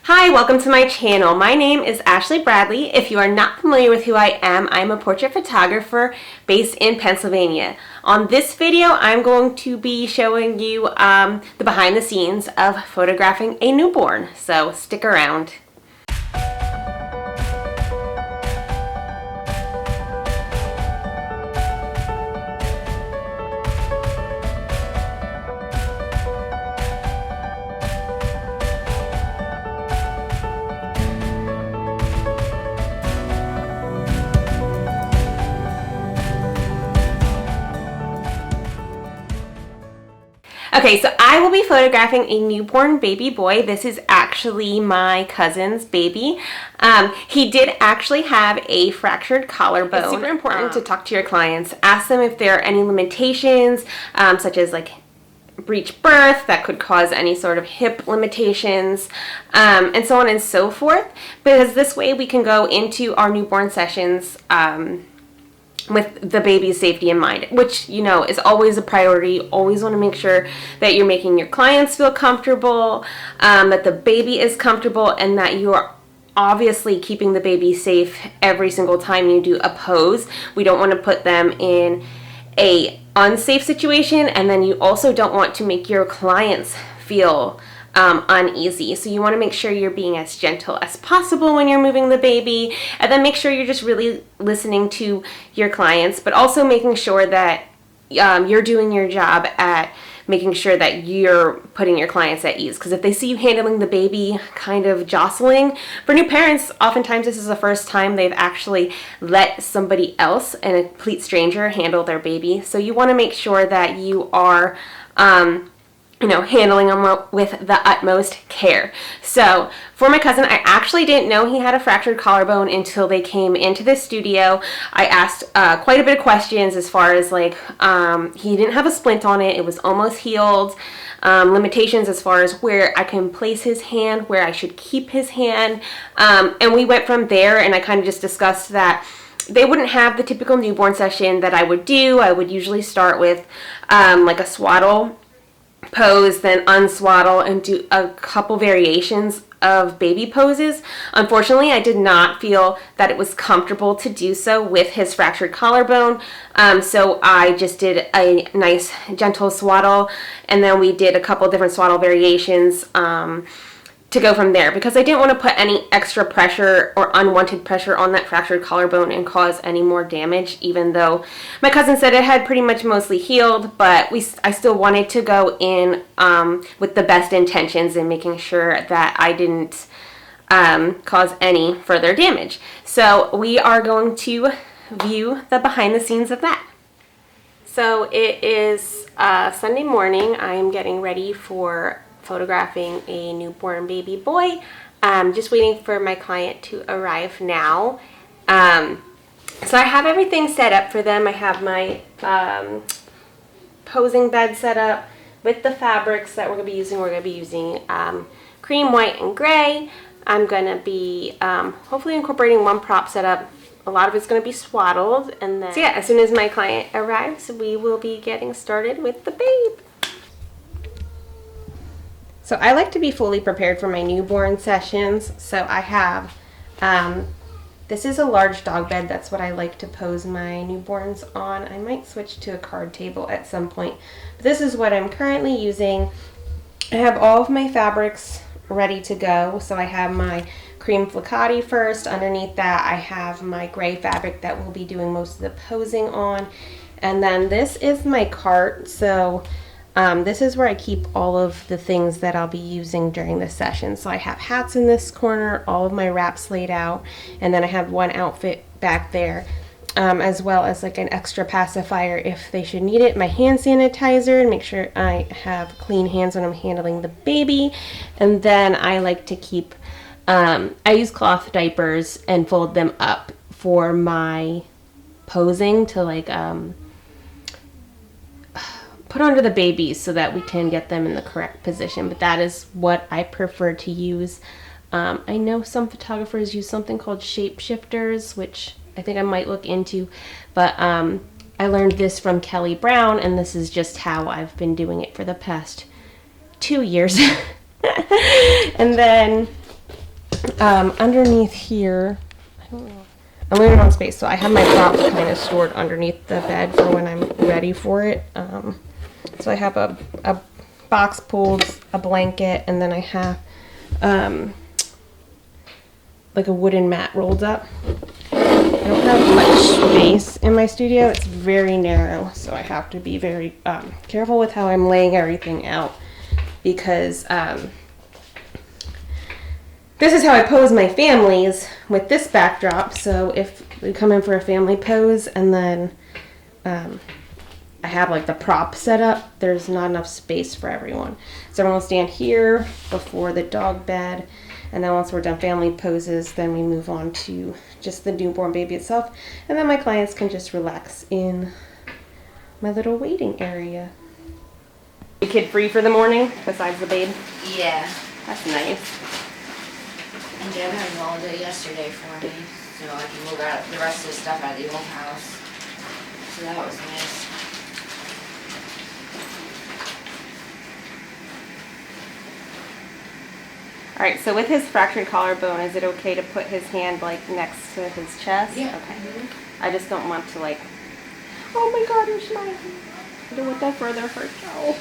Hi, welcome to my channel. My name is Ashley Bradley. If you are not familiar with who I am, I'm a portrait photographer based in Pennsylvania. On this video, I'm going to be showing you the behind the scenes of photographing a newborn, so stick around. Okay, so I will be photographing a newborn baby boy. This is actually my cousin's baby. He did actually have a fractured collarbone. It's super important to talk to your clients. Ask them if there are any limitations, such as like breech birth that could cause any sort of hip limitations, and so on and so forth. Because this way we can go into our newborn sessions with the baby's safety in mind, which, you know, is always a priority. You always want to make sure that you're making your clients feel comfortable, that the baby is comfortable, and that you are obviously keeping the baby safe every single time you do a pose. We don't want to put them in a unsafe situation, and then you also don't want to make your clients feel uneasy. So you want to make sure you're being as gentle as possible when you're moving the baby, and then make sure you're just really listening to your clients, but also making sure that you're doing your job at making sure that you're putting your clients at ease. Because if they see you handling the baby kind of jostling, for new parents, oftentimes this is the first time they've actually let somebody else, and a complete stranger, handle their baby. So you want to make sure that you are handling them with the utmost care. So for my cousin, I actually didn't know he had a fractured collarbone until they came into the studio. I asked quite a bit of questions as far as like, he didn't have a splint on it. It was almost healed. Limitations as far as where I can place his hand, where I should keep his hand. And we went from there, and I kind of just discussed that they wouldn't have the typical newborn session that I would do. I would usually start with like a swaddle pose, then unswaddle, and do a couple variations of baby poses. Unfortunately, I did not feel that it was comfortable to do so with his fractured collarbone, so I just did a nice gentle swaddle, and then we did a couple different swaddle variations to go from there, because I didn't want to put any extra pressure or unwanted pressure on that fractured collarbone and cause any more damage, even though my cousin said it had pretty much mostly healed. But I still wanted to go in with the best intentions and making sure that I didn't cause any further damage. So we are going to view the behind the scenes of that. So it is Sunday morning. I am getting ready for photographing a newborn baby boy. Just waiting for my client to arrive now. So I have everything set up for them. I have my posing bed set up with the fabrics that we're going to be using. We're going to be using cream, white, and gray. I'm going to be hopefully incorporating one prop setup. A lot of it's going to be swaddled. And then, so yeah, as soon as my client arrives, we will be getting started with the babe. So I like to be fully prepared for my newborn sessions. So I have, this is a large dog bed. That's what I like to pose my newborns on. I might switch to a card table at some point. But this is what I'm currently using. I have all of my fabrics ready to go. So I have my cream flicati first. Underneath that, I have my gray fabric that we'll be doing most of the posing on. And then this is my cart. So this is where I keep all of the things that I'll be using during the session. So I have hats in this corner, all of my wraps laid out, and then I have one outfit back there, as well as like an extra pacifier if they should need it, my hand sanitizer, and make sure I have clean hands when I'm handling the baby. And then I like to keep, I use cloth diapers and fold them up for my posing to like, put onto the babies so that we can get them in the correct position. But that is what I prefer to use. I know some photographers use something called shape shifters, which I think I might look into, but I learned this from Kelly Brown, and this is just how I've been doing it for the past 2 years. And then Underneath here, I don't know. I'm leaving on space, so I have my props kind of stored underneath the bed for when I'm ready for it. So I have a box pulled, a blanket, and then I have like a wooden mat rolled up. I don't have much space in my studio. It's very narrow, so I have to be very careful with how I'm laying everything out, because this is how I pose my families with this backdrop. So if we come in for a family pose and then I have like the prop set up, there's not enough space for everyone. So everyone will stand here before the dog bed, and then once we're done family poses, then we move on to just the newborn baby itself, and then my clients can just relax in my little waiting area. You kid free for the morning besides the babe? Yeah. That's nice. And Deb had all day yesterday for me, so I can move out the rest of the stuff out of the old house. So that was nice. All right, so with his fractured collarbone, is it okay to put his hand like next to his chest? Yeah. Okay. I just don't want to like, oh my God, you're smiling. I don't want that further hurt, Joe.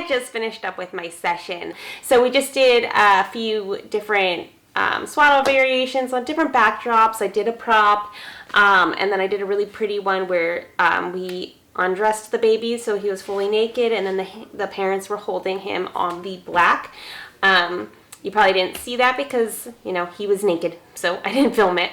had just finished up with my session. So we just did a few different swaddle variations on different backdrops. I did a prop, and then I did a really pretty one where we undressed the baby so he was fully naked, and then the parents were holding him on the black. You probably didn't see that because, you know, he was naked, so I didn't film it.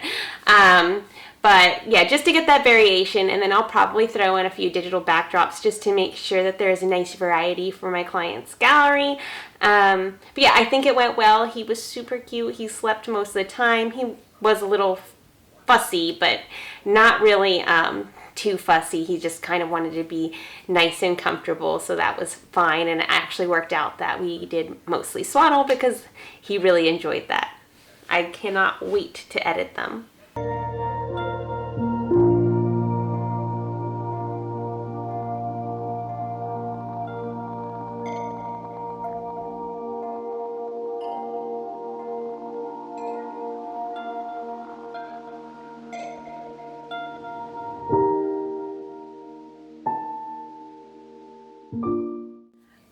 But yeah, just to get that variation, and then I'll probably throw in a few digital backdrops just to make sure that there's a nice variety for my client's gallery. But yeah, I think it went well. He was super cute. He slept most of the time. He was a little fussy, but not really too fussy. He just kind of wanted to be nice and comfortable, so that was fine. And it actually worked out that we did mostly swaddle because he really enjoyed that. I cannot wait to edit them.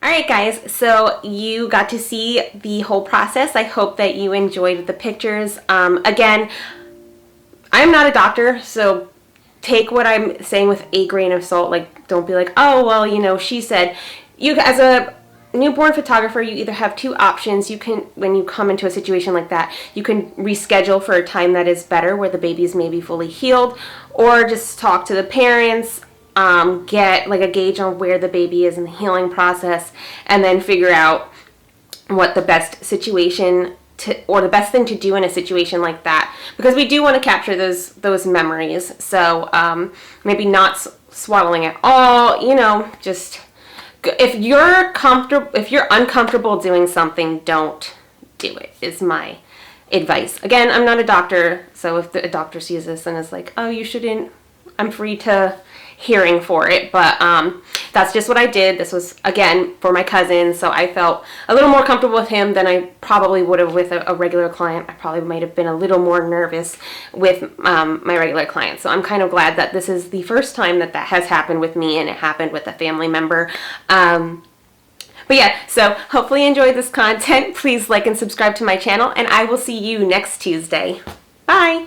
Alright guys, so you got to see the whole process. I hope that you enjoyed the pictures. Again, I'm not a doctor, so take what I'm saying with a grain of salt. Like, don't be like, oh, well, you know, she said. You, as a newborn photographer, you either have two options. You can, when you come into a situation like that, you can reschedule for a time that is better where the baby is maybe fully healed, or just talk to the parents, get like a gauge on where the baby is in the healing process, and then figure out what the best situation or the best thing to do in a situation like that, because we do want to capture those memories. So maybe not swaddling at all, you know, just if you're uncomfortable doing something, don't do it, is my advice. Again, I'm not a doctor, so if a doctor sees this and is like, oh, you shouldn't, I'm free to hearing for it, but that's just what I did. This was, again, for my cousin, so I felt a little more comfortable with him than I probably would have with a regular client. I probably might have been a little more nervous with my regular client, so I'm kind of glad that this is the first time that has happened with me, and it happened with a family member. But yeah, so hopefully you enjoyed this content. Please like and subscribe to my channel, and I will see you next Tuesday. Bye!